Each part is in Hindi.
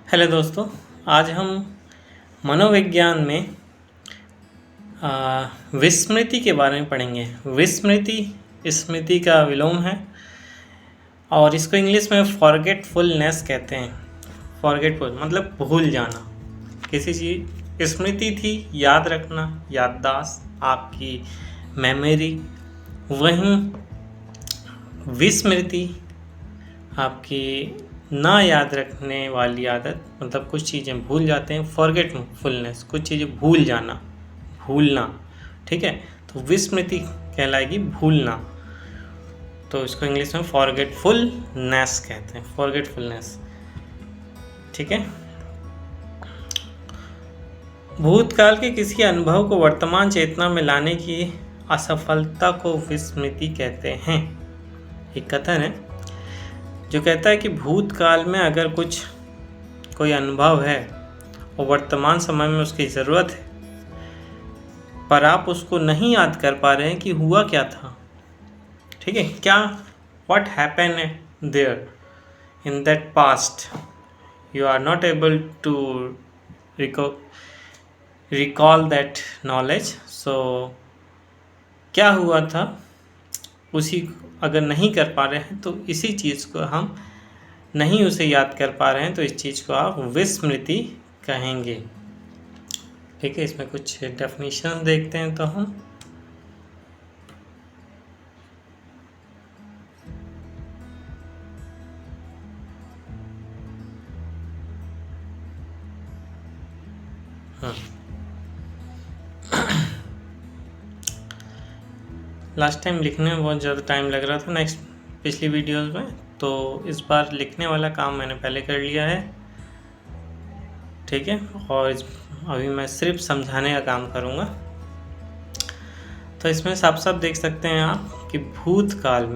हेलो दोस्तों। आज हम मनोविज्ञान में विस्मृति के बारे में पढ़ेंगे। विस्मृति स्मृति का विलोम है और इसको इंग्लिश में फॉरगेटफुलनेस कहते हैं। फॉरगेटफुल मतलब भूल जाना, किसी चीज़। स्मृति थी याद रखना, याददाश्त, आपकी मेमोरी। वहीं विस्मृति आपकी ना याद रखने वाली आदत, मतलब कुछ चीज़ें भूल जाते हैं। फॉरगेटफुलनेस, कुछ चीज़ें भूल जाना, भूलना। ठीक है, तो विस्मृति कहलाएगी भूलना। तो इसको इंग्लिश में फॉरगेटफुलनेस कहते हैं, फॉरगेटफुलनेस। ठीक है। भूतकाल के किसी अनुभव को वर्तमान चेतना में लाने की असफलता को विस्मृति कहते हैं। एक कथन है जो कहता है कि भूतकाल में अगर कोई अनुभव है और वर्तमान समय में उसकी ज़रूरत है, पर आप उसको नहीं याद कर पा रहे हैं कि हुआ क्या था। ठीक है, क्या what happen there in that past, you are not able to recall that knowledge. So क्या हुआ था उसी अगर नहीं कर पा रहे हैं तो इसी चीज़ को हम नहीं उसे याद कर पा रहे हैं, तो इस चीज़ को आप विस्मृति कहेंगे। ठीक है, इसमें कुछ डेफिनेशन देखते हैं तो हम लास्ट टाइम लिखने में बहुत ज़्यादा टाइम लग रहा था पिछली वीडियोस में, तो इस बार लिखने वाला काम मैंने पहले कर लिया है। ठीक है, और अभी मैं सिर्फ समझाने का काम करूँगा। तो इसमें साफ साफ देख सकते हैं आप कि भूतकाल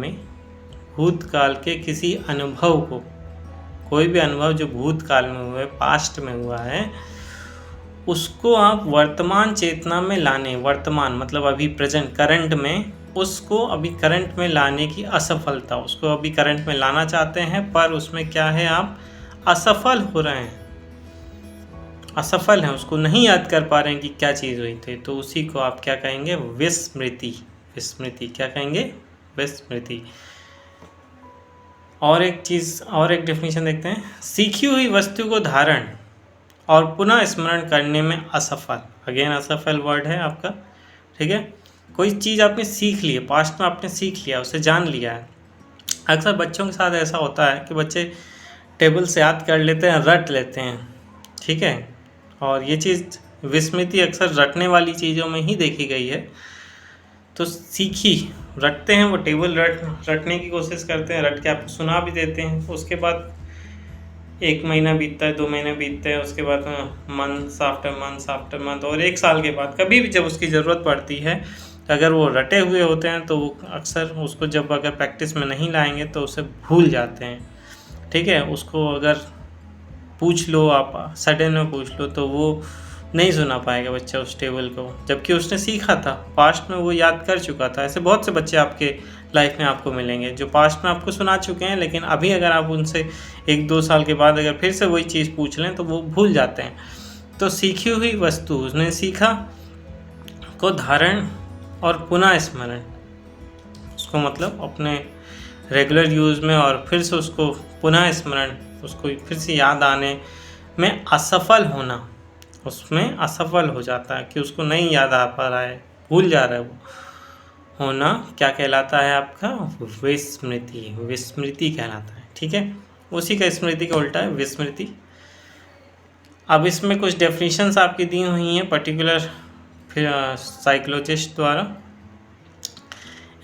के किसी अनुभव को, कोई भी अनुभव जो भूतकाल में हुआ है, पास्ट में हुआ है, उसको आप वर्तमान चेतना में लाने, वर्तमान मतलब अभी प्रेजेंट करंट में, उसको अभी करंट में लाने की असफलता, उसको अभी करंट में लाना चाहते हैं पर उसमें क्या है, आप असफल हो रहे हैं, असफल हैं, उसको नहीं याद कर पा रहे हैं कि क्या चीज़ हुई थी। तो उसी को आप क्या कहेंगे, विस्मृति। विस्मृति क्या कहेंगे, विस्मृति। और एक डेफिनेशन देखते हैं। सीखी हुई वस्तु को धारण और पुनः स्मरण करने में असफल। अगेन असफल वर्ड है आपका। ठीक है, कोई चीज़ आपने सीख ली है, पास्ट में आपने सीख लिया, उसे जान लिया है। अक्सर बच्चों के साथ ऐसा होता है कि बच्चे टेबल से याद कर लेते हैं, रट लेते हैं। ठीक है, और ये चीज़ विस्मृति अक्सर रटने वाली चीज़ों में ही देखी गई है। तो सीखी रटते हैं, वो टेबल रटने की कोशिश करते हैं, रट के आपको सुना भी देते हैं। उसके बाद 1 महीना बीतता है, 2 महीने बीतते हैं, उसके बाद मंथ्स आफ्टर मंथ, और 1 साल के बाद कभी भी जब उसकी ज़रूरत पड़ती है, अगर वो रटे हुए होते हैं तो अक्सर उसको जब अगर प्रैक्टिस में नहीं लाएंगे तो उसे भूल जाते हैं। ठीक है, उसको अगर पूछ लो, आप सडन में पूछ लो, तो वो नहीं सुना पाएगा बच्चा उस टेबल को, जबकि उसने सीखा था, पास्ट में वो याद कर चुका था। ऐसे बहुत से बच्चे आपके लाइफ में आपको मिलेंगे जो पास्ट में आपको सुना चुके हैं, लेकिन अभी अगर आप उनसे 1-2 साल के बाद अगर फिर से वही चीज़ पूछ लें तो वो भूल जाते हैं। तो सीखी हुई वस्तु, उसने सीखा, को धारण और पुनः स्मरण, उसको मतलब अपने रेगुलर यूज़ में और फिर से उसको पुनः स्मरण, उसको फिर से याद आने में असफल होना, उसमें असफल हो जाता है कि उसको नहीं याद आ पा रहा है, भूल जा रहा है वो, होना क्या कहलाता है आपका, विस्मृति। विस्मृति कहलाता है। ठीक है, उसी का स्मृति का उल्टा है विस्मृति। अब इसमें कुछ डेफिनेशंस आपकी दी हुई हैं पर्टिकुलर फिर साइकोलॉजिस्ट द्वारा।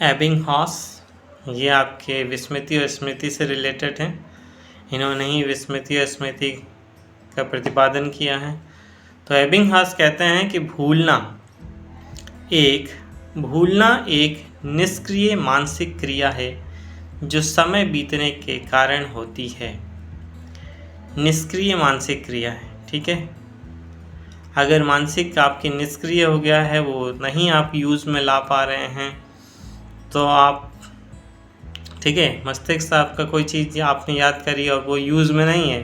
एबिंगहॉस, ये आपके विस्मृति और स्मृति से रिलेटेड हैं। इन्होंने ही विस्मृति और स्मृति का प्रतिपादन किया है। तो एबिंगहॉस कहते हैं कि भूलना एक निष्क्रिय मानसिक क्रिया है जो समय बीतने के कारण होती है। निष्क्रिय मानसिक क्रिया है। ठीक है, अगर मानसिक आपकी निष्क्रिय हो गया है, वो नहीं आप यूज़ में ला पा रहे हैं, तो आप, ठीक है, मस्तिष्क आपका कोई चीज़ आपने याद करी और वो यूज़ में नहीं है,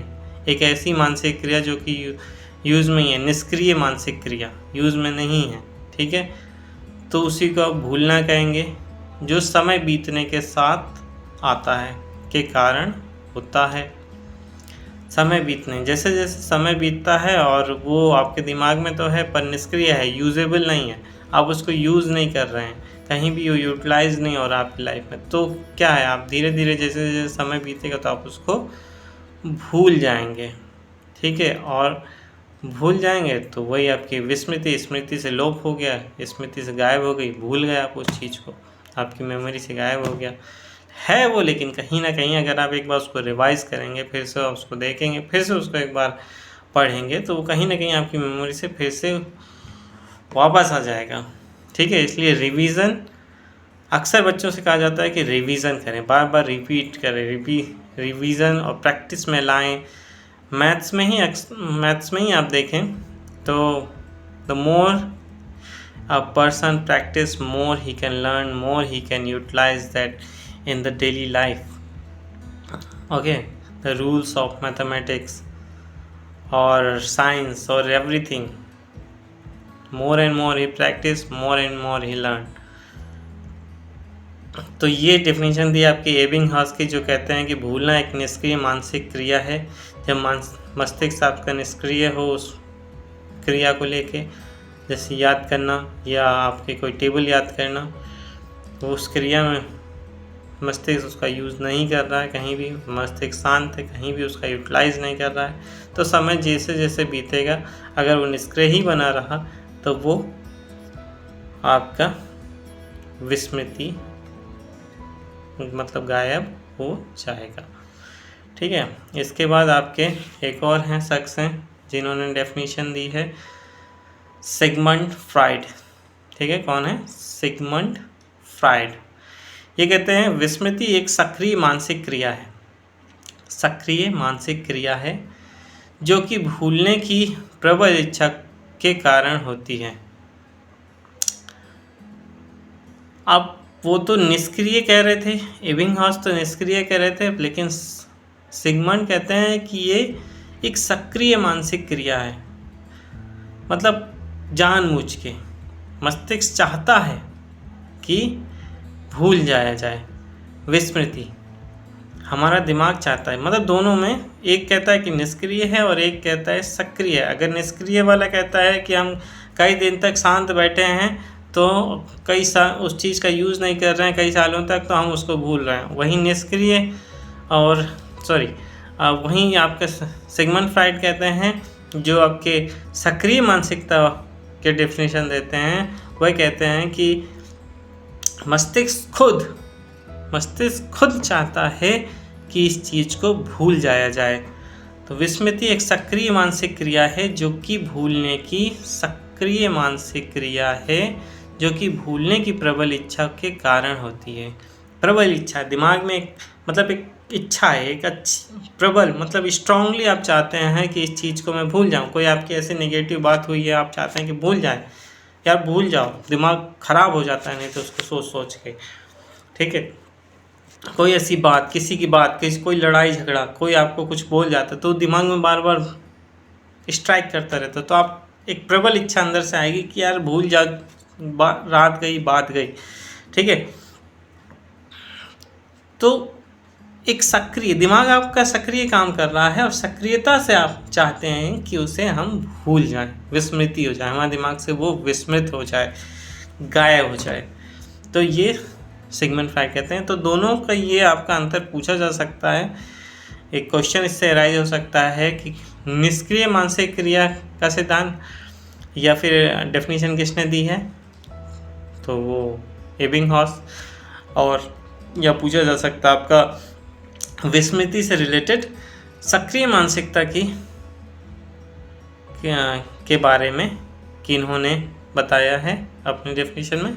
एक ऐसी मानसिक क्रिया जो कि यूज़ में ही है, निष्क्रिय मानसिक क्रिया, यूज़ में नहीं है, ठीक है, तो उसी को आप भूलना कहेंगे, जो समय बीतने के साथ आता है, के कारण होता है। समय बीतने, जैसे जैसे समय बीतता है और वो आपके दिमाग में तो है पर निष्क्रिय है, यूजेबल नहीं है, आप उसको यूज़ नहीं कर रहे हैं, कहीं भी यूटिलाइज नहीं हो रहा आपकी लाइफ में, तो क्या है, आप धीरे धीरे जैसे जैसे समय बीतेगा तो आप उसको भूल जाएंगे, ठीक है। और भूल जाएंगे तो वही आपकी विस्मृति, स्मृति से लोप हो गया, स्मृति से गायब हो गई, भूल गए आप उस चीज़ को, आपकी मेमोरी से गायब हो गया है वो। लेकिन कहीं ना कहीं अगर आप एक बार उसको रिवाइज करेंगे, फिर से उसको देखेंगे, फिर से उसको एक बार पढ़ेंगे, तो वो कहीं ना कहीं आपकी मेमोरी से फिर से वापस आ जाएगा, ठीक है। इसलिए रिवीजन, अक्सर बच्चों से कहा जाता है कि रिवीजन करें, बार बार रिपीट करें, रिवीजन और प्रैक्टिस में लाएं। मैथ्स में ही आप देखें तो the more a person practice, more he can learn, more he can utilize that in the daily life. Okay, the rules of mathematics or science or everything, more and more he practice, more and more he learn. तो ये डेफिनेशन दी आपकी एबिंगहॉस की, जो कहते हैं कि भूलना एक निष्क्रिय मानसिक क्रिया है। जब मस्तिष्क आपका निष्क्रिय हो उस क्रिया को लेके, जैसे याद करना या आपके कोई टेबल याद करना, तो उस क्रिया में मस्तिष्क उसका यूज़ नहीं कर रहा है, कहीं भी मस्तिष्क शांत है, कहीं भी उसका यूटिलाइज नहीं कर रहा है, तो समय जैसे जैसे बीतेगा, अगर वो निष्क्रिय ही बना रहा तो वो आपका विस्मृति मतलब गायब हो जाएगा, ठीक है। इसके बाद आपके एक और हैं शख्स हैं जिन्होंने डेफिनेशन दी है, सिगमंड फ्राइड, ठीक है। कौन है? Sigmund Freud. ये कहते हैं विस्मृति एक सक्रिय मानसिक क्रिया है, सक्रिय मानसिक क्रिया है जो कि भूलने की प्रबल इच्छा के कारण होती है। अब वो तो निष्क्रिय कह रहे थे, एबिंगहॉस तो निष्क्रिय कह रहे थे, लेकिन सिगमंड कहते हैं कि ये एक सक्रिय मानसिक क्रिया है, मतलब जानबूझ के मस्तिष्क चाहता है कि भूल जाया जाए, विस्मृति हमारा दिमाग चाहता है, मतलब दोनों में, एक कहता है कि निष्क्रिय है और एक कहता है सक्रिय है। अगर निष्क्रिय वाला कहता है कि हम कई दिन तक शांत बैठे हैं तो उस चीज़ का यूज़ नहीं कर रहे हैं कई सालों तक, तो हम उसको भूल रहे हैं, वहीं निष्क्रिय और वहीं आपका सिगमंड फ्राइड कहते हैं जो आपके सक्रिय मानसिकता के डेफिनेशन देते हैं, वह कहते हैं कि मस्तिष्क खुद चाहता है कि इस चीज़ को भूल जाया जाए। तो विस्मृति एक सक्रिय मानसिक क्रिया है जो कि भूलने की सक्रिय मानसिक क्रिया है जो कि भूलने की प्रबल इच्छा के कारण होती है। प्रबल इच्छा, दिमाग में एक इच्छा है, एक अच्छी प्रबल मतलब स्ट्रांगली आप चाहते हैं कि इस चीज़ को मैं भूल जाऊं। कोई आपकी ऐसी नेगेटिव बात हुई है, आप चाहते हैं कि भूल जाए, यार भूल जाओ, दिमाग ख़राब हो जाता है नहीं तो उसको सोच के, ठीक है। कोई ऐसी बात, किसी की बात, कोई लड़ाई झगड़ा, कोई आपको कुछ बोल जाता तो दिमाग में बार बार स्ट्राइक करता रहता, तो आप एक प्रबल इच्छा अंदर से आएगी कि यार भूल जा, रात गई बात गई, ठीक है। तो एक सक्रिय दिमाग आपका सक्रिय काम कर रहा है और सक्रियता से आप चाहते हैं कि उसे हम भूल जाएं, विस्मृति हो जाए, हमारे दिमाग से वो विस्मृत हो जाए, गायब हो जाए। तो ये सिगमंड फ्राइड कहते हैं। तो दोनों का ये आपका अंतर पूछा जा सकता है, एक क्वेश्चन इससे अराइज हो सकता है कि निष्क्रिय मानसिक क्रिया का सिद्धांत या फिर डेफिनेशन किसने दी है, तो वो एबिंगहॉस, और या पूछा जा सकता है आपका विस्मृति से रिलेटेड सक्रिय मानसिकता के बारे में किन्होंने बताया है अपनी डेफिनेशन में,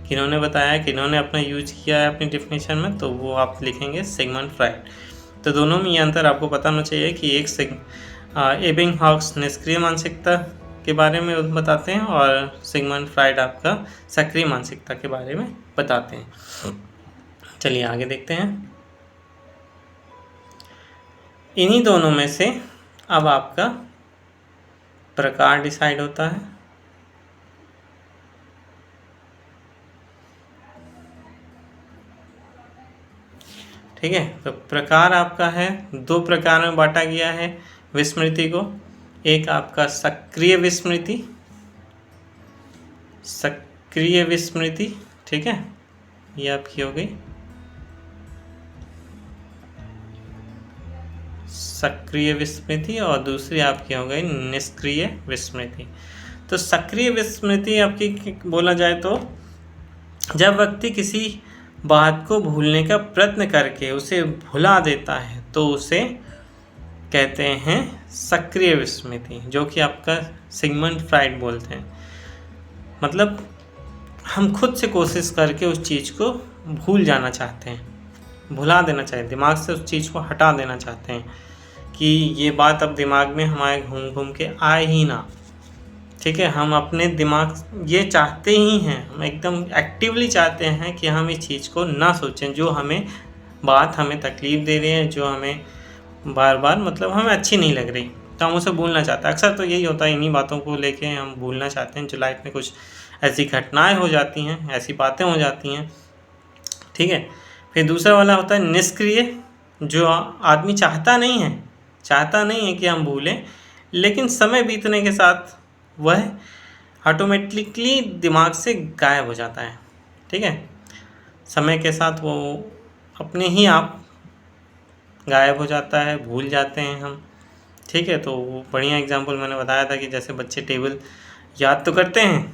किन्होंने बताया, किन्होंने अपना यूज किया है अपनी डेफिनेशन में, तो वो आप लिखेंगे सिगमंड फ्राइड। तो दोनों में ये अंतर आपको पता होना चाहिए कि एक एबिंगहॉस निष्क्रिय मानसिकता के बारे में बताते हैं और सिगमंड फ्राइड आपका सक्रिय मानसिकता के बारे में बताते हैं। चलिए आगे देखते हैं। इन्हीं दोनों में से अब आपका प्रकार डिसाइड होता है। ठीक है, तो प्रकार आपका है, दो प्रकार में बांटा गया है विस्मृति को। एक आपका सक्रिय विस्मृति, सक्रिय विस्मृति, ठीक है, ये आपकी हो गई सक्रिय विस्मृति, और दूसरी आपकी हो गई निष्क्रिय विस्मृति। तो सक्रिय विस्मृति आपकी बोला जाए तो जब व्यक्ति किसी बात को भूलने का प्रयत्न करके उसे भुला देता है तो उसे कहते हैं सक्रिय विस्मृति, जो कि आपका सिगमंड फ्राइड बोलते हैं। मतलब हम खुद से कोशिश करके उस चीज़ को भूल जाना चाहते हैं, भुला देना चाहते हैं, दिमाग से उस चीज़ को हटा देना चाहते हैं कि ये बात अब दिमाग में हमारे घूम घूम के आए ही ना। ठीक है, हम अपने दिमाग ये चाहते ही हैं, हम एकदम एक्टिवली चाहते हैं कि हम इस चीज़ को ना सोचें जो हमें बात हमें तकलीफ़ दे रही है, जो हमें बार बार मतलब हमें अच्छी नहीं लग रही, तो हम उसे भूलना चाहते हैं। अक्सर तो यही होता है, इन्हीं बातों को लेके हम भूलना चाहते हैं। जो लाइफ में कुछ ऐसी घटनाएं हो जाती हैं, ऐसी बातें हो जाती हैं। ठीक है, फिर दूसरा वाला होता है निष्क्रिय, जो आदमी चाहता नहीं है कि हम भूलें, लेकिन समय बीतने के साथ वह ऑटोमेटिकली दिमाग से गायब हो जाता है। ठीक है, समय के साथ वो अपने ही आप गायब हो जाता है, भूल जाते हैं हम। ठीक है, तो वो बढ़िया एग्जांपल मैंने बताया था कि जैसे बच्चे टेबल याद तो करते हैं,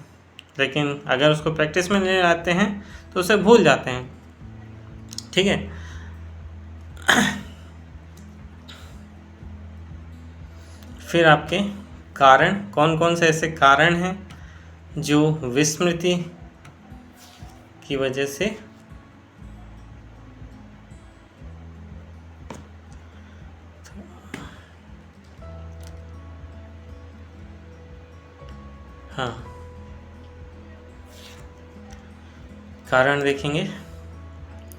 लेकिन अगर उसको प्रैक्टिस में ले आते हैं तो उसे भूल जाते हैं। ठीक है, फिर आपके कारण, कौन कौन से ऐसे कारण हैं जो विस्मृति की वजह से कारण देखेंगे।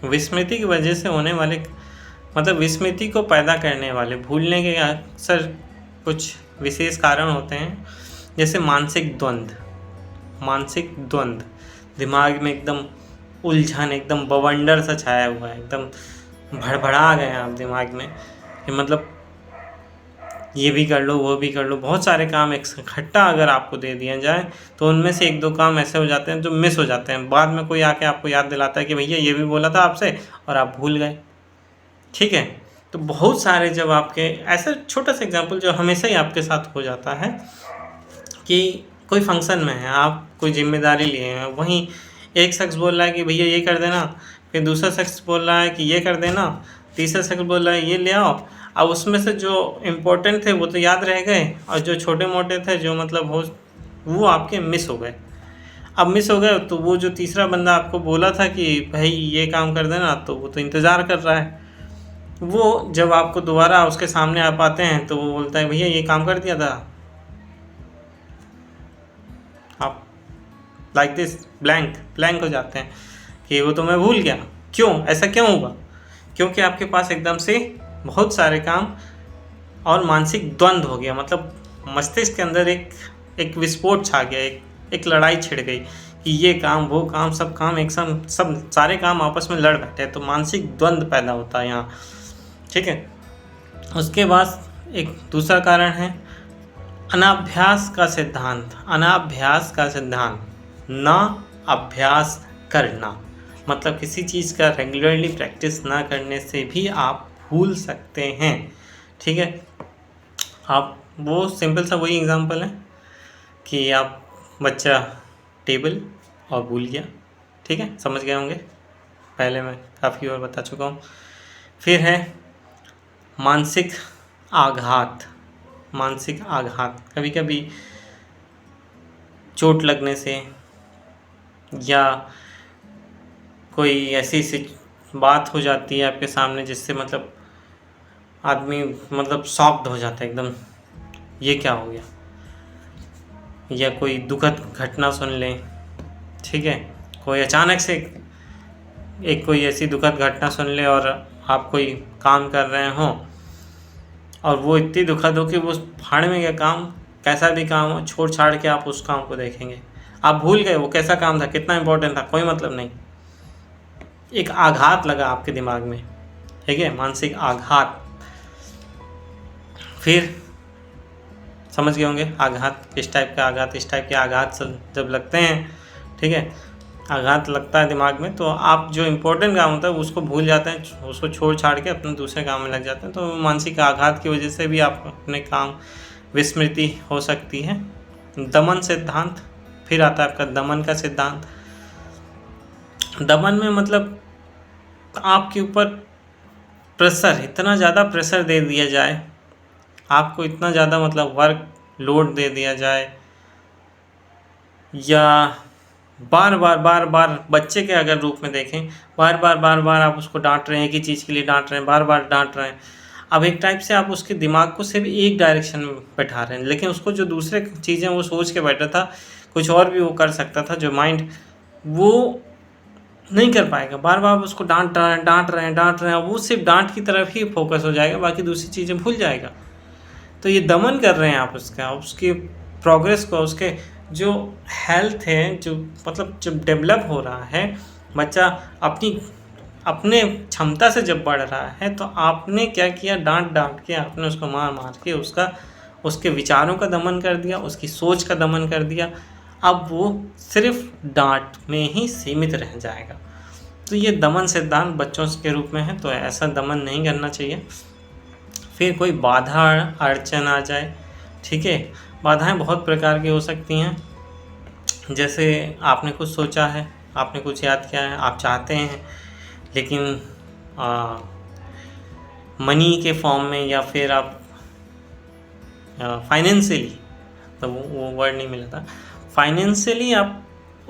विस्मृति की वजह से होने वाले मतलब विस्मृति को पैदा करने वाले भूलने के अक्सर कुछ विशेष कारण होते हैं, जैसे मानसिक द्वंद्व, दिमाग में एकदम उलझन, एकदम बवंडर सा छाया हुआ है, एकदम भड़बड़ा गए आप दिमाग में कि मतलब ये भी कर लो, वो भी कर लो, बहुत सारे काम इकट्ठा अगर आपको दे दिया जाए तो उनमें से एक दो काम ऐसे हो जाते हैं जो मिस हो जाते हैं। बाद में कोई आके आपको याद दिलाता है कि भैया ये भी बोला था आपसे, और आप भूल गए। ठीक है, तो बहुत सारे जब आपके ऐसा छोटा सा एग्जांपल जो हमेशा ही आपके साथ हो जाता है कि कोई फंक्शन में है, आप कोई जिम्मेदारी लिए हैं, वहीं एक शख्स बोल रहा है कि भैया ये कर देना, फिर दूसरा शख्स बोल रहा है कि ये कर देना, तीसरा शख्स बोल रहा है ये ले आओ। अब उसमें से जो इम्पोर्टेंट थे वो तो याद रह गए, और जो छोटे मोटे थे जो मतलब वो आपके मिस हो गए। अब मिस हो गए तो वो जो तीसरा बंदा आपको बोला था कि भाई ये काम कर देना, तो वो तो इंतज़ार कर रहा है। वो जब आपको दोबारा उसके सामने आ पाते हैं तो वो बोलता है भैया ये काम कर दिया था। आप लाइक दिस ब्लैंक हो जाते हैं कि वो तो मैं भूल गया। क्यों, ऐसा क्यों हुआ? क्योंकि आपके पास एकदम से बहुत सारे काम और मानसिक द्वंद्व हो गया, मतलब मस्तिष्क के अंदर एक विस्फोट छा गया, एक लड़ाई छिड़ गई कि ये काम वो काम, सब काम एक सब सारे काम आपस में लड़ बैठे, तो मानसिक द्वंद्व पैदा होता है यहाँ। ठीक है, उसके बाद एक दूसरा कारण है अनाभ्यास का सिद्धांत। ना अभ्यास करना, मतलब किसी चीज़ का रेगुलरली प्रैक्टिस ना करने से भी आप भूल सकते हैं। ठीक है, आप वो सिंपल सा वही एग्जांपल है कि आप बच्चा टेबल और भूल गया। ठीक है, समझ गए होंगे, पहले मैं काफ़ी बार बता चुका हूँ। फिर है मानसिक आघात। कभी कभी चोट लगने से या कोई ऐसी बात हो जाती है आपके सामने जिससे मतलब आदमी मतलब शॉक्ड हो जाता है एकदम, ये क्या हो गया, या कोई दुखद घटना सुन लें। ठीक है, कोई अचानक से कोई ऐसी दुखद घटना सुन ले और आप कोई काम कर रहे हों और वो इतनी दुखद हो कि वो भाड़ में गया काम, कैसा भी काम हो छोड़ छाड़ के आप उस काम को देखेंगे। आप भूल गए वो कैसा काम था, कितना इंपॉर्टेंट था, कोई मतलब नहीं। एक आघात लगा आपके दिमाग में, ठीक है, मानसिक आघात। फिर समझ गए होंगे आघात किस टाइप का आघात, इस टाइप के आघात जब लगते हैं, ठीक है, आघात लगता है दिमाग में, तो आप जो इम्पोर्टेंट काम होता है उसको भूल जाते हैं, उसको छोड़ छाड़ के अपने दूसरे काम में लग जाते हैं। तो मानसिक आघात की वजह से भी आप अपने काम विस्मृति हो सकती है। दमन सिद्धांत, फिर आता है आपका दमन का सिद्धांत। दमन में मतलब आपके ऊपर प्रेशर, इतना ज़्यादा प्रेशर दे दिया जाए, आपको इतना ज़्यादा मतलब वर्क लोड दे दिया जाए, या बार बार बच्चे के अगर रूप में देखें, बार बार आप उसको डांट रहे हैं, एक ही चीज़ के लिए डांट रहे हैं, बार बार डांट रहे हैं। अब एक टाइप से आप उसके दिमाग को सिर्फ एक डायरेक्शन में बैठा रहे हैं, लेकिन उसको जो दूसरे चीज़ें वो सोच के बैठा था, कुछ और भी वो कर सकता था, जो माइंड वो नहीं कर पाएगा। बार बार उसको डांट रहे हैं, वो सिर्फ डांट की तरफ ही फोकस हो जाएगा, बाकी दूसरी चीज़ें भूल जाएगा। तो ये दमन कर रहे हैं आप उसका, उसकी प्रोग्रेस को, उसके जो हेल्थ है, जो मतलब जब डेवलप हो रहा है बच्चा अपने क्षमता से जब बढ़ रहा है, तो आपने क्या किया, डांट के आपने उसको मार के उसके विचारों का दमन कर दिया, उसकी सोच का दमन कर दिया। अब वो सिर्फ डांट में ही सीमित रह जाएगा। तो ये दमन सिद्धांत बच्चों के रूप में है, तो ऐसा दमन नहीं करना चाहिए। फिर कोई बाधा अड़चन आ जाए, ठीक है, बाधाएं बहुत प्रकार की हो सकती हैं। जैसे आपने कुछ सोचा है, आपने कुछ याद किया है, आप चाहते हैं, लेकिन मनी के फॉर्म में, या फिर आप फाइनेंशियली, तो वो वर्ड नहीं मिला था, फाइनेंशियली आप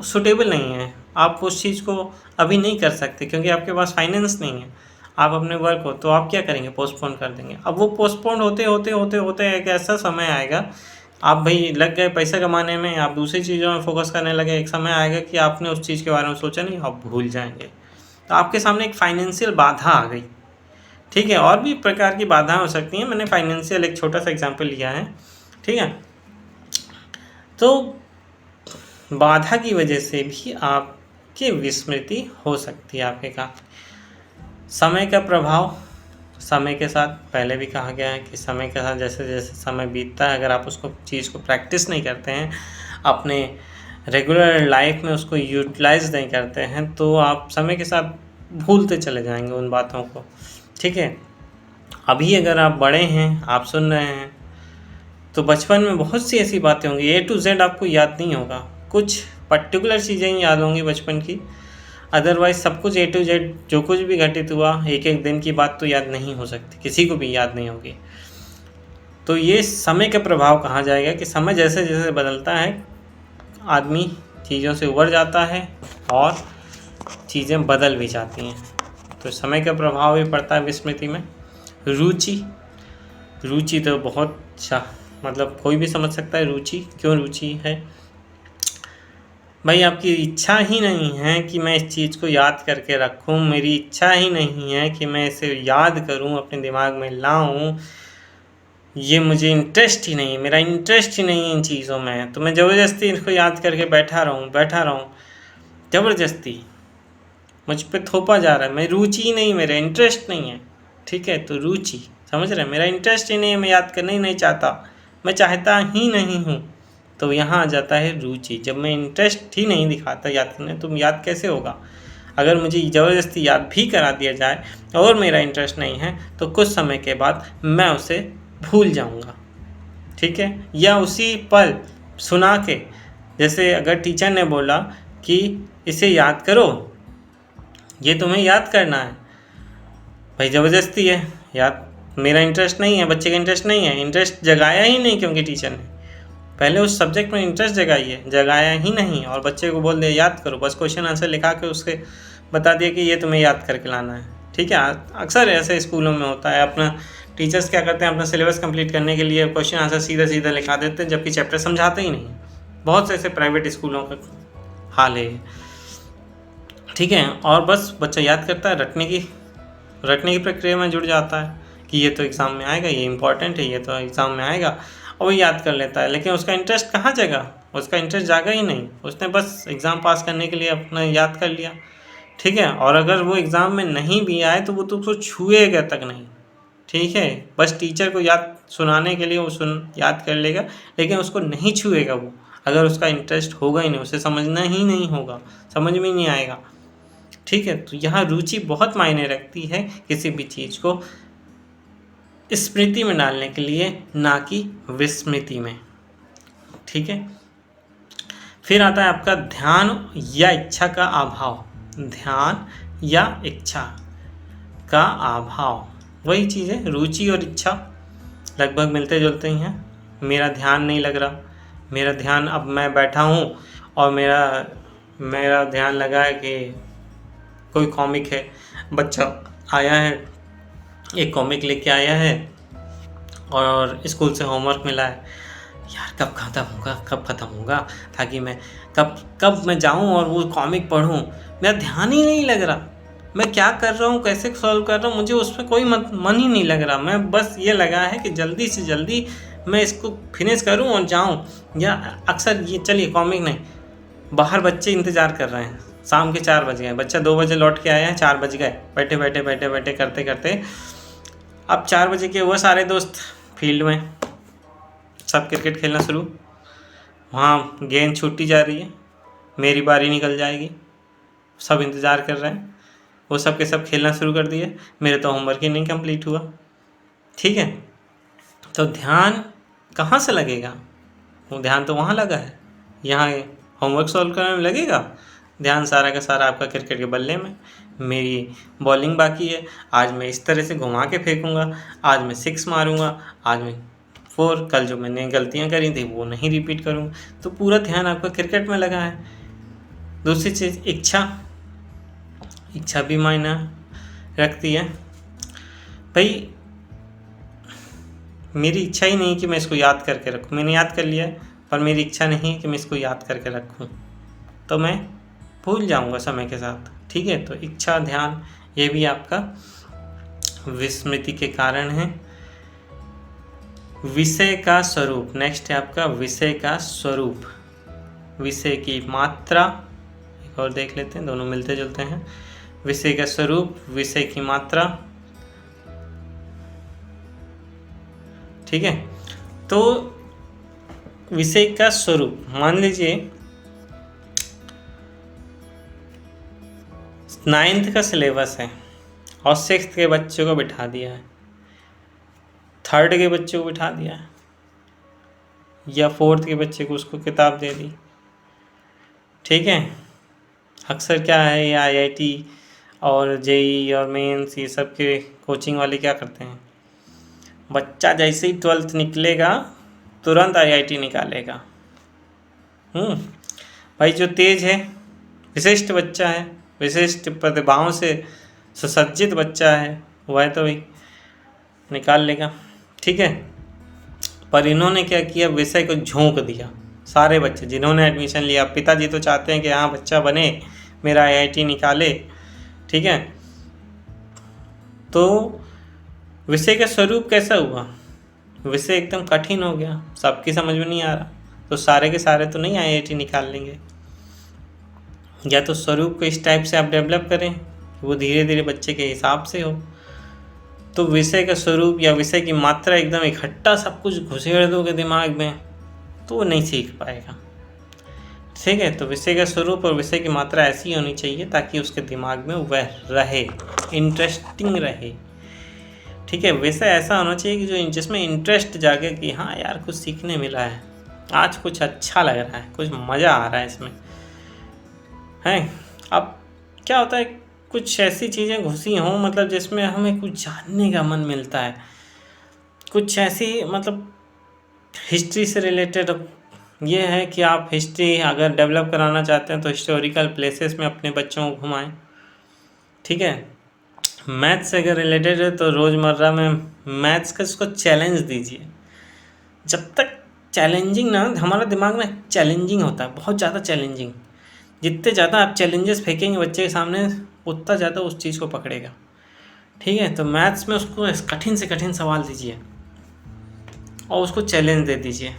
सुटेबल नहीं है, आप उस चीज़ को अभी नहीं कर सकते क्योंकि आपके पास फाइनेंस नहीं है। आप अपने वर्क हो तो आप क्या करेंगे, पोस्टपोन कर देंगे। अब वो पोस्टपोन होते एक ऐसा समय आएगा, आप भाई लग गए पैसा कमाने में, आप दूसरी चीज़ों में फोकस करने लगे, एक समय आएगा कि आपने उस चीज़ के बारे में सोचा नहीं, आप भूल जाएंगे। तो आपके सामने एक फाइनेंशियल बाधा आ गई, ठीक है। और भी प्रकार की बाधाएं हो सकती हैं, मैंने फाइनेंशियल एक छोटा सा एग्जांपल लिया है, ठीक है। तो बाधा की वजह से भी आपकी विस्मृति हो सकती है आपके काम। समय का प्रभाव, समय के साथ पहले भी कहा गया है कि समय के साथ जैसे जैसे समय बीतता है, अगर आप उसको चीज़ को प्रैक्टिस नहीं करते हैं, अपने रेगुलर लाइफ में उसको यूटिलाइज नहीं करते हैं, तो आप समय के साथ भूलते चले जाएंगे उन बातों को, ठीक है। अभी अगर आप बड़े हैं, आप सुन रहे हैं, तो बचपन में बहुत सी ऐसी बातें होंगी, A to Z आपको याद नहीं होगा, कुछ पर्टिकुलर चीज़ें ही याद होंगी बचपन की, अदरवाइज सब कुछ A to Z जो कुछ भी घटित हुआ, एक एक दिन की बात तो याद नहीं हो सकती, किसी को भी याद नहीं होगी। तो ये समय का प्रभाव कहा जाएगा कि समय जैसे जैसे बदलता है, आदमी चीज़ों से उबर जाता है और चीज़ें बदल भी जाती हैं, तो समय का प्रभाव भी पड़ता है विस्मृति में। रुचि तो बहुत मतलब कोई भी समझ सकता है रुचि क्यों रुचि है। भाई आपकी इच्छा ही नहीं है कि मैं इस चीज़ को याद करके रखूं, मेरी इच्छा ही नहीं है कि मैं इसे याद करूं, अपने दिमाग में लाऊं, ये मुझे इंटरेस्ट ही नहीं है, मेरा इंटरेस्ट ही नहीं है इन चीज़ों में, तो मैं ज़बरदस्ती इसको याद करके बैठा रहूं, ज़बरदस्ती मुझ पे थोपा जा रहा है। मैं रुचि ही नहीं, मेरा इंटरेस्ट नहीं है, ठीक है। तो रुचि, समझ रहे हैं, मेरा इंटरेस्ट ही नहीं है, मैं याद करना ही नहीं चाहता, मैं चाहता ही नहीं हूँ, तो यहाँ आ जाता है रुचि। जब मैं इंटरेस्ट ही नहीं दिखाता याद करने, तो याद कैसे होगा। अगर मुझे ज़बरदस्ती याद भी करा दिया जाए और मेरा इंटरेस्ट नहीं है, तो कुछ समय के बाद मैं उसे भूल जाऊँगा, ठीक है। या उसी पल सुना के, जैसे अगर टीचर ने बोला कि इसे याद करो, ये तुम्हें याद करना है, भाई ज़बरदस्ती है, याद मेरा इंटरेस्ट नहीं है, बच्चे का इंटरेस्ट नहीं है, इंटरेस्ट जगाया ही नहीं, क्योंकि टीचर ने पहले उस सब्जेक्ट में इंटरेस्ट जगाया ही नहीं, और बच्चे को बोल दिया याद करो, बस क्वेश्चन आंसर लिखा के उसके बता दिया कि ये तुम्हें याद करके लाना है, ठीक है। अक्सर ऐसे स्कूलों में होता है, अपना टीचर्स क्या करते हैं, अपना सिलेबस कंप्लीट करने के लिए क्वेश्चन आंसर सीधा लिखा देते हैं, जबकि चैप्टर समझाते ही नहीं। बहुत से ऐसे प्राइवेट स्कूलों का हाल है, ठीक है। और बस बच्चा याद करता है, रटने की प्रक्रिया में जुड़ जाता है कि ये तो एग्ज़ाम में आएगा, ये इम्पोर्टेंट है, ये तो एग्ज़ाम में आएगा, और वो याद कर लेता है। लेकिन उसका इंटरेस्ट कहाँ जगा? उसका इंटरेस्ट जागा ही नहीं, उसने बस एग्ज़ाम पास करने के लिए अपना याद कर लिया, ठीक है। और अगर वो एग्ज़ाम में नहीं भी आए तो वो तो उसको छुएगा तक नहीं, ठीक है। बस टीचर को याद सुनाने के लिए वो याद कर लेगा, लेकिन उसको नहीं छुएगा वो, अगर उसका इंटरेस्ट होगा ही नहीं, उसे समझना ही नहीं होगा, समझ में नहीं आएगा, ठीक है। तो यहाँ रुचि बहुत मायने रखती है किसी भी चीज़ को स्मृति में डालने के लिए, ना कि विस्मृति में, ठीक है। फिर आता है आपका ध्यान या इच्छा का अभाव। ध्यान या इच्छा का अभाव, वही चीज़ है, रुचि और इच्छा लगभग मिलते जुलते ही हैं। मेरा ध्यान नहीं लग रहा, मेरा ध्यान, अब मैं बैठा हूँ और मेरा ध्यान लगा है कि कोई कॉमिक है, बच्चा आया है, एक कॉमिक लेके आया है और स्कूल से होमवर्क मिला है, यार कब ख़त्म होगा ताकि मैं कब मैं जाऊं और वो कॉमिक पढूं। मेरा ध्यान ही नहीं लग रहा, मैं क्या कर रहा हूँ, कैसे सॉल्व कर रहा हूँ, मुझे उसमें कोई मन ही नहीं लग रहा। मैं बस ये लगा है कि जल्दी से जल्दी मैं इसको फिनिश करूँ और जाऊँ। या अक्सर ये, चलिए कॉमिक नहीं, बाहर बच्चे इंतज़ार कर रहे हैं, शाम के 4 बज गए, बच्चा 2 बजे लौट के आया है, 4 बज गए, बैठे करते करते अब 4 बजे के हुआ, सारे दोस्त फील्ड में, सब क्रिकेट खेलना शुरू, वहाँ गेंद छूटी जा रही है, मेरी बारी निकल जाएगी, सब इंतज़ार कर रहे हैं, वो सब के सब खेलना शुरू कर दिए, मेरे तो होमवर्क ही नहीं कंप्लीट हुआ, ठीक है। तो ध्यान कहाँ से लगेगा? वो ध्यान तो वहाँ लगा है, यहाँ होमवर्क सॉल्व करने में लगेगा ध्यान, सारा का सारा आपका क्रिकेट के बल्ले में। मेरी बॉलिंग बाकी है, आज मैं इस तरह से घुमा के फेंकूँगा, आज मैं 6 मारूँगा, आज मैं 4, कल जो मैंने गलतियाँ करी थी वो नहीं रिपीट करूँगा। तो पूरा ध्यान आपका क्रिकेट में लगा है। दूसरी चीज़, इच्छा भी मायना रखती है। भाई मेरी इच्छा ही नहीं कि मैं इसको याद करके रखूँ, मैंने याद कर लिया है, पर मेरी इच्छा नहीं है कि मैं इसको याद करके रखूँ, तो मैं भूल जाऊँगा समय के साथ, ठीक है। तो इच्छा, ध्यान, ये भी आपका विस्मृति के कारण है। विषय का स्वरूप, नेक्स्ट है आपका विषय का स्वरूप। विषय की मात्रा, एक और देख लेते हैं, दोनों मिलते जुलते हैं। विषय का स्वरूप, विषय की मात्रा, ठीक है। तो विषय का स्वरूप, मान लीजिए 9th का सिलेबस है और 6th के बच्चों को बिठा दिया है, 3rd के बच्चे को बिठा दिया है, या 4th के बच्चे को उसको किताब दे दी, ठीक है। अक्सर क्या है, ये IIT और JEE और मेंस, ये सब के कोचिंग वाले क्या करते हैं, बच्चा जैसे ही 12th निकलेगा तुरंत IIT निकालेगा। भाई जो तेज है, विशिष्ट बच्चा है, विशिष्ट प्रतिभाओं से सुसज्जित बच्चा है, वह तो भाई निकाल लेगा, ठीक है। पर इन्होंने क्या किया, विषय को झोंक दिया। सारे बच्चे जिन्होंने एडमिशन लिया, पिताजी तो चाहते हैं कि हाँ बच्चा बने, मेरा IIT निकाले, ठीक है। तो विषय का स्वरूप कैसा हुआ, विषय एकदम कठिन हो गया, सबकी समझ में नहीं आ रहा, तो सारे के सारे तो नहीं IIT निकाल लेंगे। या तो स्वरूप को इस टाइप से आप डेवलप करें कि वो धीरे धीरे बच्चे के हिसाब से हो। तो विषय का स्वरूप या विषय की मात्रा एकदम इकट्ठा सब कुछ घुसेड़ दोगे दिमाग में तो वो नहीं सीख पाएगा, ठीक है। तो विषय का स्वरूप और विषय की मात्रा ऐसी होनी चाहिए ताकि उसके दिमाग में वह रहे, इंटरेस्टिंग रहे, ठीक है। विषय ऐसा होना चाहिए कि जो जिसमें इंटरेस्ट जागे कि हाँ यार कुछ सीखने मिला है, आज कुछ अच्छा लग रहा है, कुछ मज़ा आ रहा है इसमें, है। अब क्या होता है, कुछ ऐसी चीज़ें घुसी हों मतलब जिसमें हमें कुछ जानने का मन मिलता है, कुछ ऐसी मतलब हिस्ट्री से रिलेटेड। ये है कि आप हिस्ट्री अगर डेवलप कराना चाहते हैं तो हिस्टोरिकल प्लेसेस में अपने बच्चों को घुमाएं, ठीक है। मैथ्स से अगर रिलेटेड है तो रोज़मर्रा में मैथ्स का उसको चैलेंज दीजिए। जब तक चैलेंजिंग ना, हमारा दिमाग ना चैलेंजिंग होता है, बहुत ज़्यादा चैलेंजिंग, जितने ज़्यादा आप चैलेंजेस फेंकेंगे बच्चे के सामने उतना ज़्यादा उस चीज़ को पकड़ेगा, ठीक है। तो मैथ्स में उसको कठिन से कठिन सवाल दीजिए और उसको चैलेंज दे दीजिए।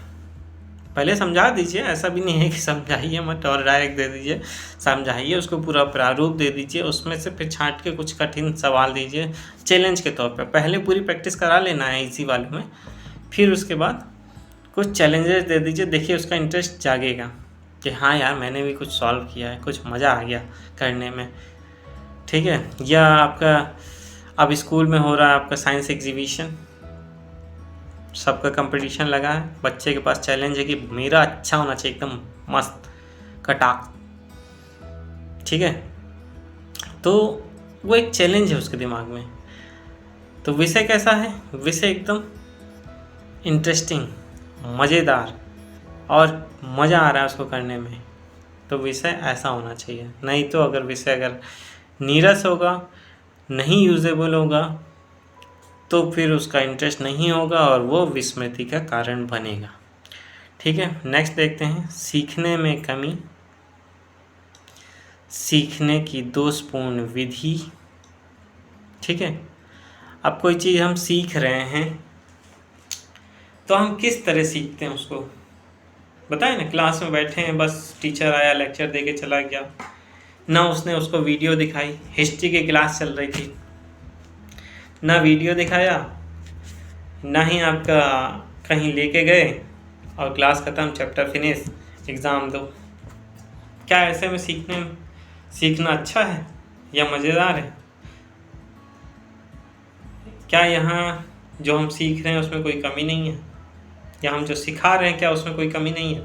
पहले समझा दीजिए, ऐसा भी नहीं है कि समझाइए मत और डायरेक्ट दे दीजिए, समझाइए, उसको पूरा प्रारूप दे दीजिए, उसमें से फिर छांट के कुछ कठिन सवाल दीजिए चैलेंज के तौर पे। पहले पूरी प्रैक्टिस करा लेना है इसी वाले में, फिर उसके बाद कुछ चैलेंजेस दे दीजिए। देखिए उसका इंटरेस्ट जागेगा कि हाँ यार मैंने भी कुछ सॉल्व किया है, कुछ मज़ा आ गया करने में। ठीक है। या आपका अब स्कूल में हो रहा है आपका साइंस एग्जीबिशन, सबका कंपटीशन लगा है, बच्चे के पास चैलेंज है कि मेरा अच्छा होना चाहिए, एकदम मस्त कटाक। ठीक है। तो वो एक चैलेंज है उसके दिमाग में। तो विषय कैसा है? विषय एकदम इंटरेस्टिंग, मज़ेदार और मज़ा आ रहा है उसको करने में, तो विषय ऐसा होना चाहिए। नहीं तो अगर विषय अगर नीरस होगा, नहीं यूजेबल होगा, तो फिर उसका इंटरेस्ट नहीं होगा और वो विस्मृति का कारण बनेगा। ठीक है। नेक्स्ट देखते हैं, सीखने में कमी, सीखने की दोषपूर्ण विधि। ठीक है। अब कोई चीज़ हम सीख रहे हैं तो हम किस तरह सीखते हैं उसको बताएं ना। क्लास में बैठे हैं, बस टीचर आया लेक्चर दे के चला गया, ना उसने उसको वीडियो दिखाई, हिस्ट्री की क्लास चल रही थी, ना वीडियो दिखाया, ना ही आपका कहीं लेके गए और क्लास ख़त्म, चैप्टर फिनिश, एग्ज़ाम दो। क्या ऐसे में सीखना अच्छा है या मज़ेदार है? क्या यहाँ जो हम सीख रहे हैं उसमें कोई कमी नहीं है, या हम जो सिखा रहे हैं क्या उसमें कोई कमी नहीं है?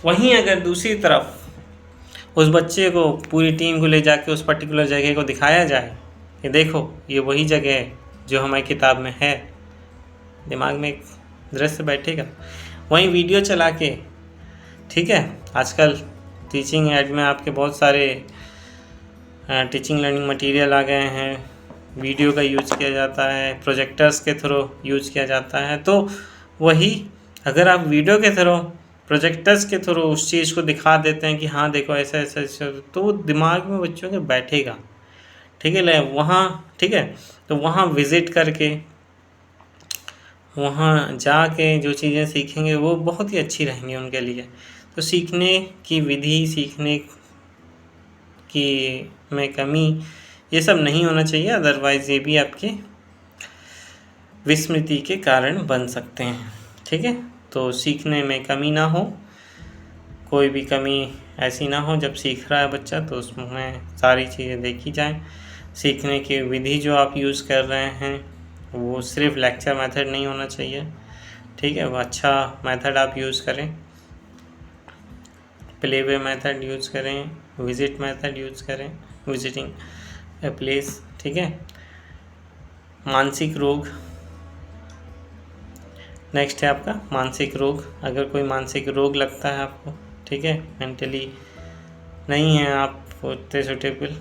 वहीं अगर दूसरी तरफ उस बच्चे को, पूरी टीम को ले जाके उस पर्टिकुलर जगह को दिखाया जाए कि देखो ये वही जगह है जो हमारी किताब में है, दिमाग में एक दृश्य बैठेगा। वहीं वीडियो चला के, ठीक है, आजकल टीचिंग एड में आपके बहुत सारे टीचिंग लर्निंग मटेरियल आ गए हैं, वीडियो का यूज़ किया जाता है, प्रोजेक्टर्स के थ्रू यूज़ किया जाता है। तो वही अगर आप वीडियो के थ्रू, प्रोजेक्टर्स के थ्रू उस चीज़ को दिखा देते हैं कि हाँ देखो ऐसा ऐसा ऐसा, तो वो दिमाग में बच्चों के बैठेगा। ठीक है। वहाँ, ठीक है, तो वहाँ विज़िट करके, वहाँ जाके जो चीज़ें सीखेंगे वो बहुत ही अच्छी रहेंगी उनके लिए। तो सीखने की विधि, सीखने की में कमी, ये सब नहीं होना चाहिए, अदरवाइज़ ये भी आपके विस्मृति के कारण बन सकते हैं। ठीक है। तो सीखने में कमी ना हो, कोई भी कमी ऐसी ना हो जब सीख रहा है बच्चा, तो उसमें सारी चीज़ें देखी जाएं। सीखने की विधि जो आप यूज़ कर रहे हैं वो सिर्फ लेक्चर मेथड नहीं होना चाहिए। ठीक है। वो अच्छा मेथड आप यूज़ करें, प्ले वे मेथड यूज़ करें, विजिट मेथड यूज़ करें, विजिटिंग ए प्लेस। ठीक है। मानसिक रोग, नेक्स्ट है आपका मानसिक रोग। अगर कोई मानसिक रोग लगता है आपको, ठीक है, मेंटली नहीं है आप उतने सुटेबल,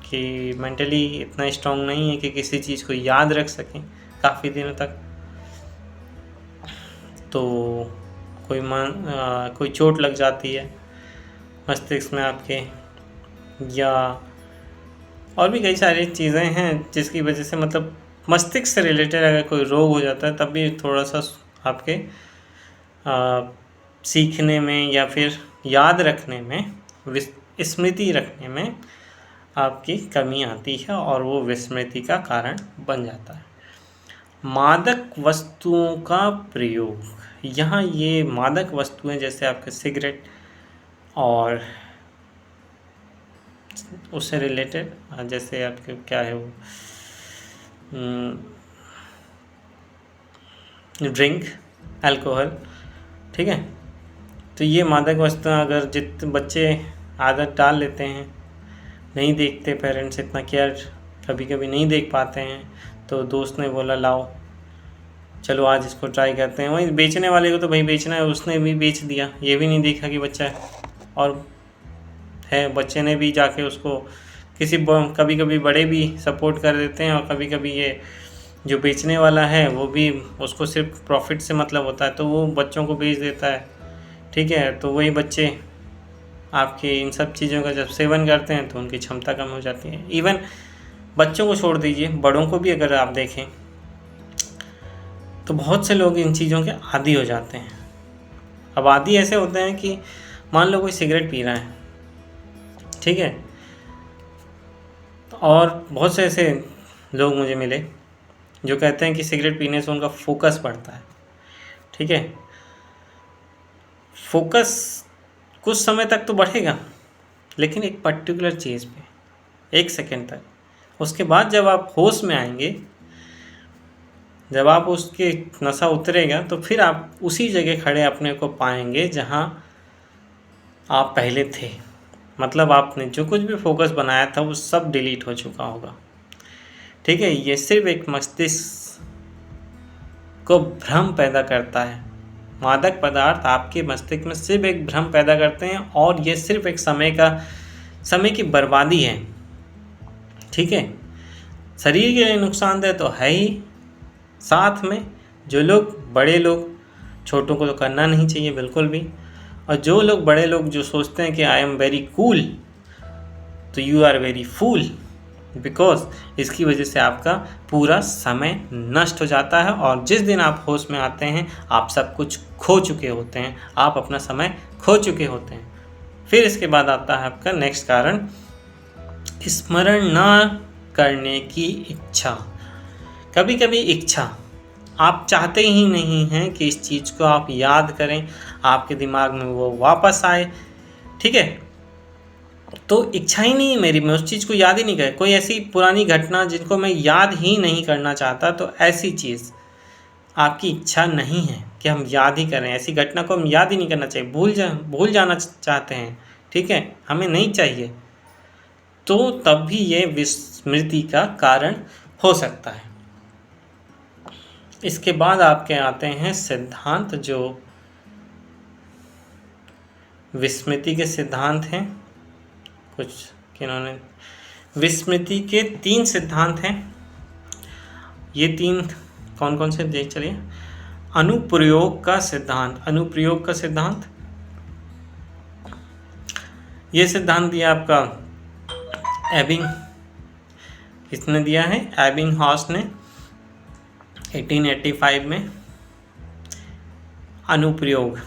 कि मेंटली इतना स्ट्रांग नहीं है कि किसी चीज़ को याद रख सकें काफ़ी दिनों तक, तो कोई चोट लग जाती है मस्तिष्क में आपके, या और भी कई सारी चीज़ें हैं जिसकी वजह से, मतलब मस्तिष्क से रिलेटेड अगर कोई रोग हो जाता है तब भी थोड़ा सा आपके सीखने में या फिर याद रखने में, स्मृति रखने में आपकी कमी आती है और वो विस्मृति का कारण बन जाता है। मादक वस्तुओं का प्रयोग, यहाँ ये मादक वस्तुएं जैसे आपके सिगरेट और उससे रिलेटेड, जैसे आपके क्या है वो ड्रिंक, अल्कोहल, ठीक है। तो ये मादक वस्तुएं अगर जितने बच्चे आदत डाल लेते हैं, नहीं देखते, पेरेंट्स इतना केयर कभी कभी नहीं देख पाते हैं, तो दोस्त ने बोला लाओ चलो आज इसको ट्राई करते हैं, वहीं बेचने वाले को तो भाई बेचना है, उसने भी बेच दिया, ये भी नहीं देखा कि बच्चा है और है, बच्चे ने भी जाके उसको कभी कभी बड़े भी सपोर्ट कर देते हैं और कभी कभी ये जो बेचने वाला है वो भी, उसको सिर्फ प्रॉफिट से मतलब होता है तो वो बच्चों को बेच देता है। ठीक है। तो वही बच्चे आपके इन सब चीज़ों का जब सेवन करते हैं तो उनकी क्षमता कम हो जाती है। इवन बच्चों को छोड़ दीजिए, बड़ों को भी अगर आप देखें तो बहुत से लोग इन चीज़ों के आदी हो जाते हैं। अब आदी ऐसे होते हैं कि मान लो कोई सिगरेट पी रहा है, ठीक है, और बहुत से ऐसे लोग मुझे मिले जो कहते हैं कि सिगरेट पीने से उनका फोकस बढ़ता है, ठीक है। फोकस कुछ समय तक तो बढ़ेगा, लेकिन एक पर्टिकुलर चीज़ पे 1 सेकंड तक। उसके बाद जब आप होश में आएंगे, जब आप उसके नशा उतरेगा, तो फिर आप उसी जगह खड़े अपने को पाएंगे जहाँ आप पहले थे। मतलब आपने जो कुछ भी फोकस बनाया था वो सब डिलीट हो चुका होगा, ठीक है। ये सिर्फ एक मस्तिष्क को भ्रम पैदा करता है। मादक पदार्थ आपके मस्तिष्क में सिर्फ एक भ्रम पैदा करते हैं, और ये सिर्फ एक समय की बर्बादी है, ठीक है। शरीर के लिए नुकसानदेह तो है ही, साथ में जो लोग बड़े लोग, छोटों को तो करना नहीं चाहिए बिल्कुल भी, और जो लोग बड़े लोग जो सोचते हैं कि आई एम वेरी कूल, तो you are very fool, because इसकी वजह से आपका पूरा समय नष्ट हो जाता है, और जिस दिन आप होश में आते हैं आप सब कुछ खो चुके होते हैं, आप अपना समय खो चुके होते हैं। फिर इसके बाद आता है आपका नेक्स्ट कारण, स्मरण न करने की इच्छा। कभी कभी इच्छा, आप चाहते ही नहीं हैं कि इस चीज़ को आप याद करें, आपके दिमाग में वो वापस आए, ठीक है। तो इच्छा ही नहीं है मेरी, मैं उस चीज़ को याद ही नहीं कर, कोई ऐसी पुरानी घटना जिनको मैं याद ही नहीं करना चाहता, तो ऐसी चीज़ आपकी इच्छा नहीं है कि हम याद ही करें, ऐसी घटना को हम याद ही नहीं करना चाहिए, भूल जाना चाहते हैं, ठीक है, हमें नहीं चाहिए, तो तब भी ये विस्मृति का कारण हो सकता है। इसके बाद आपके आते हैं सिद्धांत, जो विस्मृति के सिद्धांत हैं। कुछ किन्होंने विस्मृति के 3 सिद्धांत हैं। ये 3 कौन कौन से देख चलिए। अनुप्रयोग का सिद्धांत, अनुप्रयोग का सिद्धांत, ये सिद्धांत दिया आपका एबिंग, इसने दिया है एबिंगहॉस ने 1885 में। अनुप्रयोग,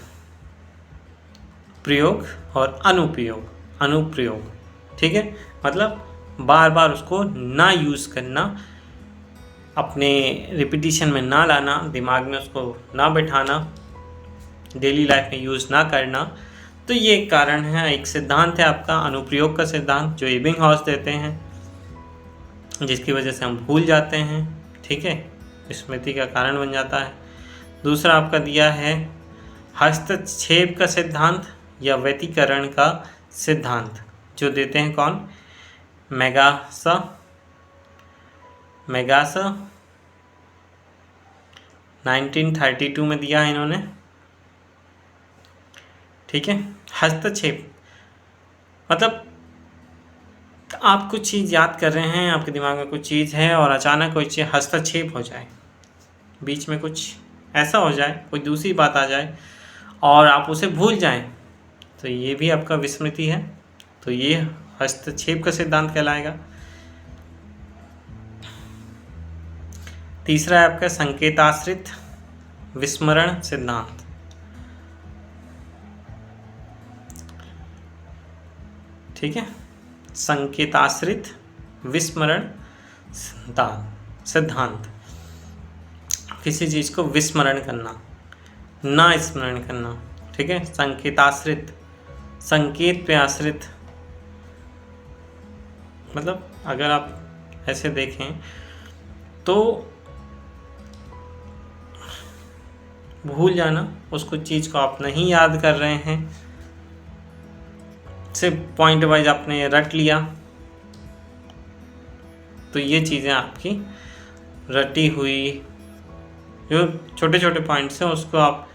प्रयोग और अनुप्रयोग, ठीक है, मतलब बार बार उसको ना यूज़ करना, अपने रिपीटिशन में ना लाना, दिमाग में उसको ना बैठाना, डेली लाइफ में यूज़ ना करना। तो ये एक कारण है, एक सिद्धांत है आपका अनुप्रयोग का सिद्धांत, जो एबिंगहॉस देते हैं, जिसकी वजह से हम भूल जाते हैं, ठीक है, स्मृति का कारण बन जाता है। दूसरा आपका दिया है हस्तक्षेप का सिद्धांत या व्यतिकरण का सिद्धांत, जो देते हैं कौन, मेगासा 1932 में दिया है इन्होंने, ठीक है। हस्तक्षेप मतलब आप कुछ चीज़ याद कर रहे हैं, आपके दिमाग में कुछ चीज़ है और अचानक कोई चीज़ हस्तक्षेप हो जाए, बीच में कुछ ऐसा हो जाए, कोई दूसरी बात आ जाए और आप उसे भूल जाएं, तो ये भी आपका विस्मृति है, तो ये हस्तक्षेप का सिद्धांत कहलाएगा। तीसरा है आपका संकेताश्रित विस्मरण सिद्धांत, ठीक है, संकेताश्रित विस्मरण सिद्धांत, किसी चीज़ को विस्मरण करना, ना स्मरण करना, ठीक है। संकेताश्रित, संकेत पे आश्रित, मतलब अगर आप ऐसे देखें तो भूल जाना, उसको चीज़ को आप नहीं याद कर रहे हैं, सिर्फ पॉइंट वाइज आपने रट लिया, तो ये चीज़ें आपकी रटी हुई जो छोटे छोटे पॉइंट्स हैं उसको आप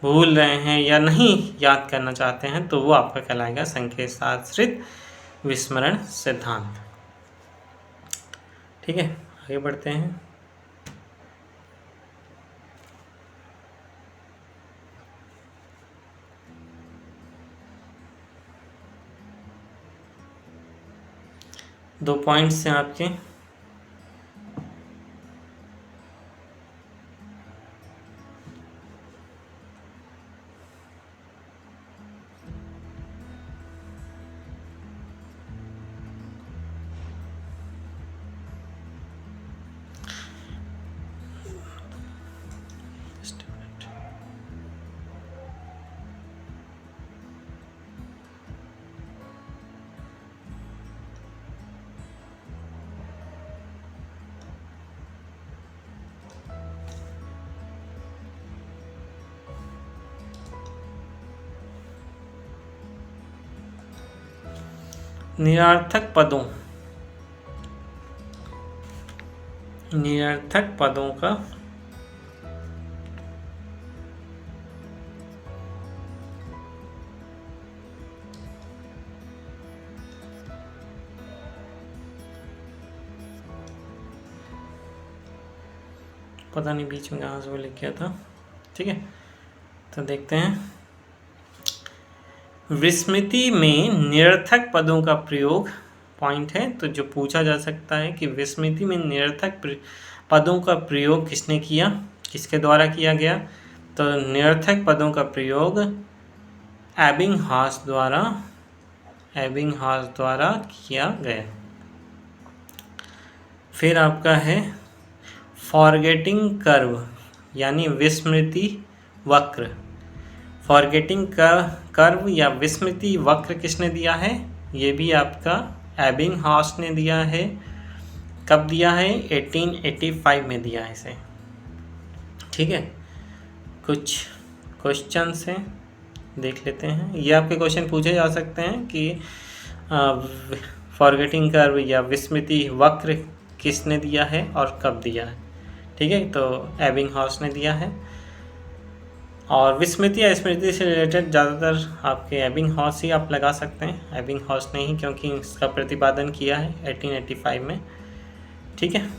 भूल रहे हैं या नहीं याद करना चाहते हैं, तो वो आपका कहलाएगा संकेताश्रित विस्मरण सिद्धांत, ठीक है। आगे बढ़ते हैं। 2 पॉइंट्स हैं आपके। निरर्थक पदों का पता नहीं बीच में कहाँ से वो लिख गया था। ठीक है, तो देखते हैं। विस्मृति में निरर्थक पदों का प्रयोग पॉइंट है। तो जो पूछा जा सकता है कि विस्मृति में निरर्थक पदों का प्रयोग किसने किया, किसके द्वारा किया गया। तो निरर्थक पदों का प्रयोग एबिंगहॉस द्वारा किया गया। फिर आपका है फॉरगेटिंग कर्व यानी विस्मृति वक्र। फॉरगेटिंग कर्व या विस्मृति वक्र किसने दिया है, ये भी आपका एबिंगहॉस ने दिया है। कब दिया है, 1885 में दिया है इसे। ठीक है, कुछ क्वेश्चंस हैं, देख लेते हैं। ये आपके क्वेश्चन पूछे जा सकते हैं कि फॉरगेटिंग कर्व या विस्मृति वक्र किसने दिया है और कब दिया है। ठीक है, तो एबिंगहॉस ने दिया है। और विस्मृति या स्मृति से रिलेटेड ज़्यादातर आपके एबिंगहॉस ही आप लगा सकते हैं, एबिंगहॉस ने ही, क्योंकि इसका प्रतिपादन किया है 1885 में। ठीक है,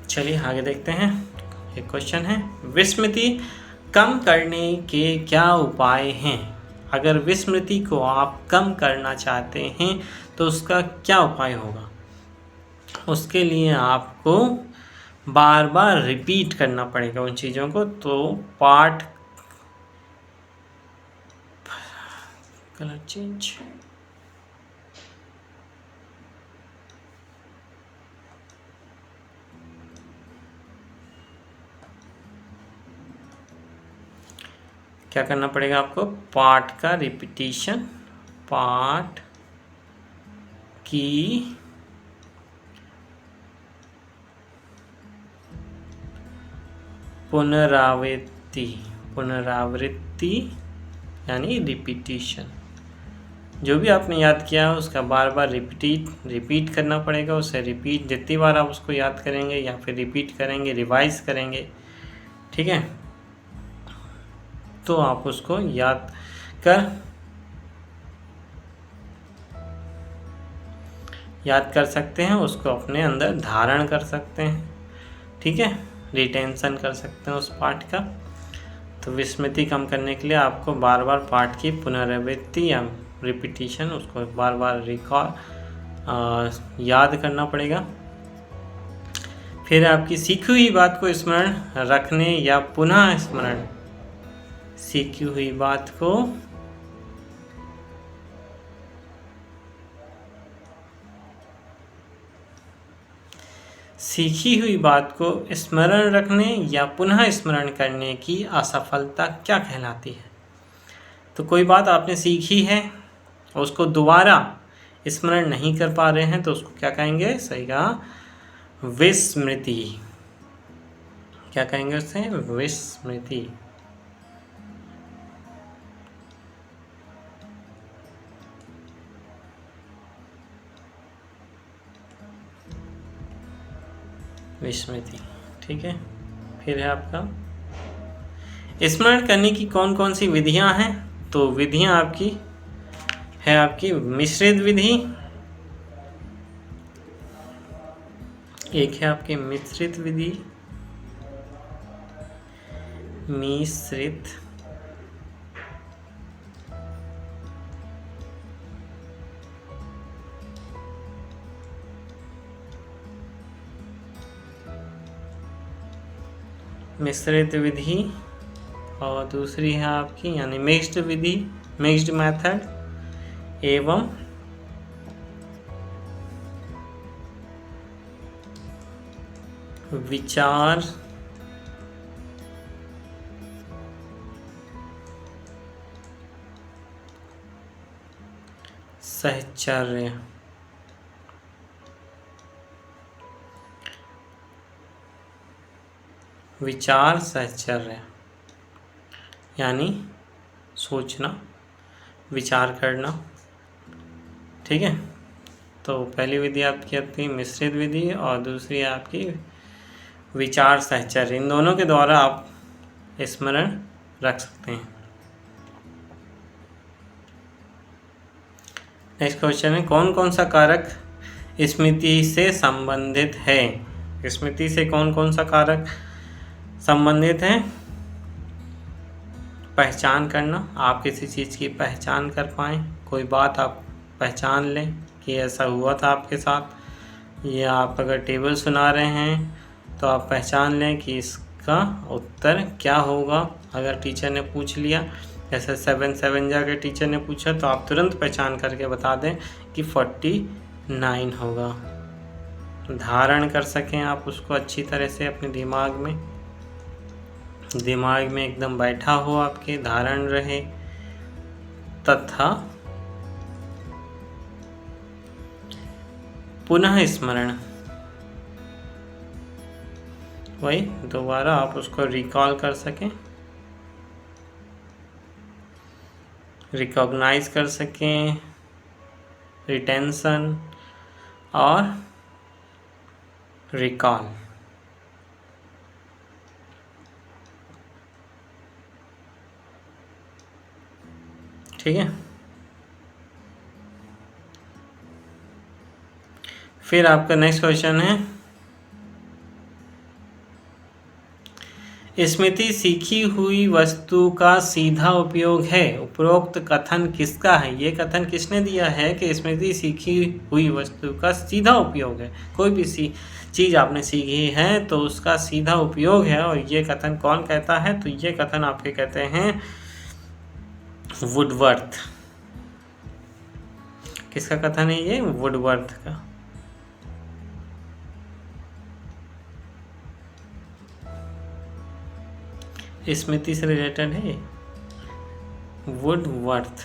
चलिए आगे देखते हैं। एक क्वेश्चन है, विस्मृति कम करने के क्या उपाय हैं। अगर विस्मृति को आप कम करना चाहते हैं तो उसका क्या उपाय होगा। उसके लिए आपको बार बार रिपीट करना पड़ेगा उन चीज़ों को। तो पार्ट कलर चेंज, क्या करना पड़ेगा आपको, पार्ट का रिपीटिशन, पार्ट की पुनरावृत्ति यानी रिपीटिशन। जो भी आपने याद किया उसका बार बार रिपीट करना पड़ेगा। उसे रिपीट जितनी बार आप उसको याद करेंगे या फिर रिपीट करेंगे, रिवाइज करेंगे, ठीक है, तो आप उसको याद कर सकते हैं, उसको अपने अंदर धारण कर सकते हैं। ठीक है, रिटेंशन कर सकते हैं उस पाठ का। तो विस्मृति कम करने के लिए आपको बार बार पाठ की पुनरावृत्ति या रिपीटिशन, उसको बार बार याद करना पड़ेगा। फिर आपकी सीखी हुई बात को स्मरण रखने या पुनः स्मरण, सीखी हुई बात को स्मरण रखने या पुनः स्मरण करने की असफलता क्या कहलाती है। तो कोई बात आपने सीखी है और उसको दोबारा स्मरण नहीं कर पा रहे हैं तो उसको क्या कहेंगे, सही कहा, विस्मृति। क्या कहेंगे उससे, विस्मृति। विस्मृति। ठीक है, फिर है आपका स्मरण करने की कौन कौन सी विधियां हैं। तो विधियां आपकी है आपकी मिश्रित विधि, एक है आपकी मिश्रित विधि, मिश्रित विधि और दूसरी है आपकी यानी मिक्स्ड विधि, मिक्स्ड मेथड एवं विचार साहचर्य। विचार साहचर्य यानी सोचना, विचार करना। ठीक है, तो पहली विधि आपकी आती है मिश्रित विधि और दूसरी आपकी विचार साहचर्य। इन दोनों के द्वारा आप स्मरण रख सकते हैं। नेक्स्ट क्वेश्चन है कौन कौन सा कारक स्मृति से संबंधित है। स्मृति से कौन कौन सा कारक संबंधित है। पहचान करना, आप किसी चीज़ की पहचान कर पाएँ, कोई बात आप पहचान लें कि ऐसा हुआ था आपके साथ, या आप अगर टेबल सुना रहे हैं तो आप पहचान लें कि इसका उत्तर क्या होगा। अगर टीचर ने पूछ लिया, जैसे 7 जाकर टीचर ने पूछा, तो आप तुरंत पहचान करके बता दें कि 49 होगा। धारण कर सकें आप उसको अच्छी तरह से अपने दिमाग में एकदम बैठा हो, आपके धारण रहे, तथा पुनः स्मरण, वही दोबारा आप उसको रिकॉल कर सकें, रिकॉग्नाइज कर सकें, रिटेंशन और रिकॉल। ठीक है, फिर आपका नेक्स्ट क्वेश्चन है स्मृति सीखी हुई वस्तु का सीधा उपयोग है। उपरोक्त कथन किसका है। ये कथन किसने दिया है कि स्मृति सीखी हुई वस्तु का सीधा उपयोग है। कोई भी चीज़ आपने सीखी है तो उसका सीधा उपयोग है, और ये कथन कौन कहता है, तो ये कथन आपके कहते हैं वुडवर्थ। किसका कथन है ये, वुडवर्थ का। स्मृति से रिलेटेड है वुडवर्थ।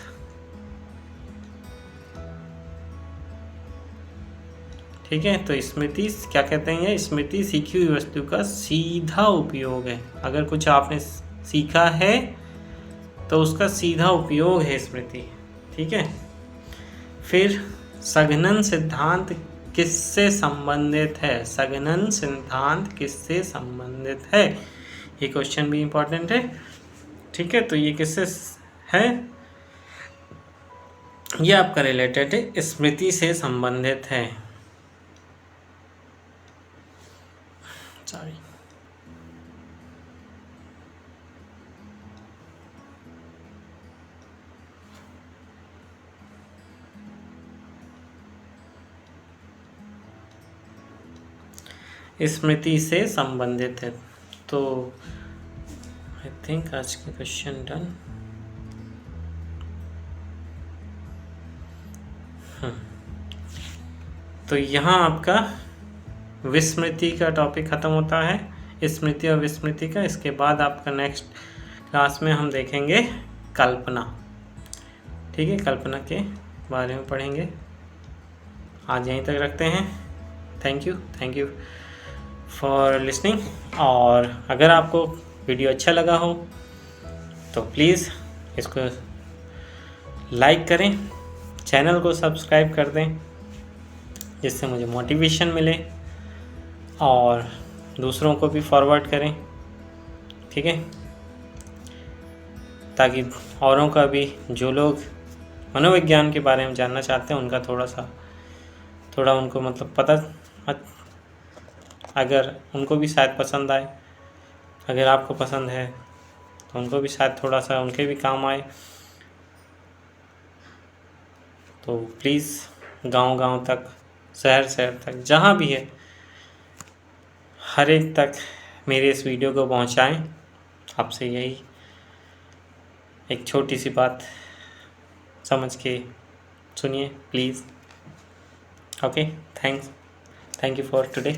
ठीक है, तो स्मृति क्या कहते हैं, स्मृति सीखी हुई वस्तु का सीधा उपयोग है। अगर कुछ आपने सीखा है तो उसका सीधा उपयोग है स्मृति। ठीक है, फिर सघनन सिद्धांत किससे संबंधित है। सघनन सिद्धांत किससे संबंधित है, ये क्वेश्चन भी इम्पोर्टेंट है। ठीक है, तो ये किससे है, ये आपका रिलेटेड है, स्मृति से संबंधित है। सॉरी, स्मृति से संबंधित है। तो आई थिंक आज का क्वेश्चन डन। तो यहाँ आपका विस्मृति का टॉपिक ख़त्म होता है, स्मृति और विस्मृति का। इसके बाद आपका नेक्स्ट क्लास में हम देखेंगे कल्पना। ठीक है, कल्पना के बारे में पढ़ेंगे। आज यहीं तक रखते हैं। Thank you for listening. और अगर आपको वीडियो अच्छा लगा हो तो प्लीज़ इसको लाइक करें, चैनल को सब्सक्राइब कर दें, जिससे मुझे मोटिवेशन मिले, और दूसरों को भी फॉरवर्ड करें। ठीक है, ताकि औरों का भी, जो लोग मनोविज्ञान के बारे में जानना चाहते हैं, उनका थोड़ा उनको मतलब पता, अगर उनको भी शायद पसंद आए। अगर आपको पसंद है तो उनको भी शायद थोड़ा सा उनके भी काम आए। तो प्लीज़ गांव तक, शहर तक, जहाँ भी है, हर एक तक मेरे इस वीडियो को पहुंचाएं। आपसे यही एक छोटी सी बात समझ के सुनिए please. Okay, thank you for today.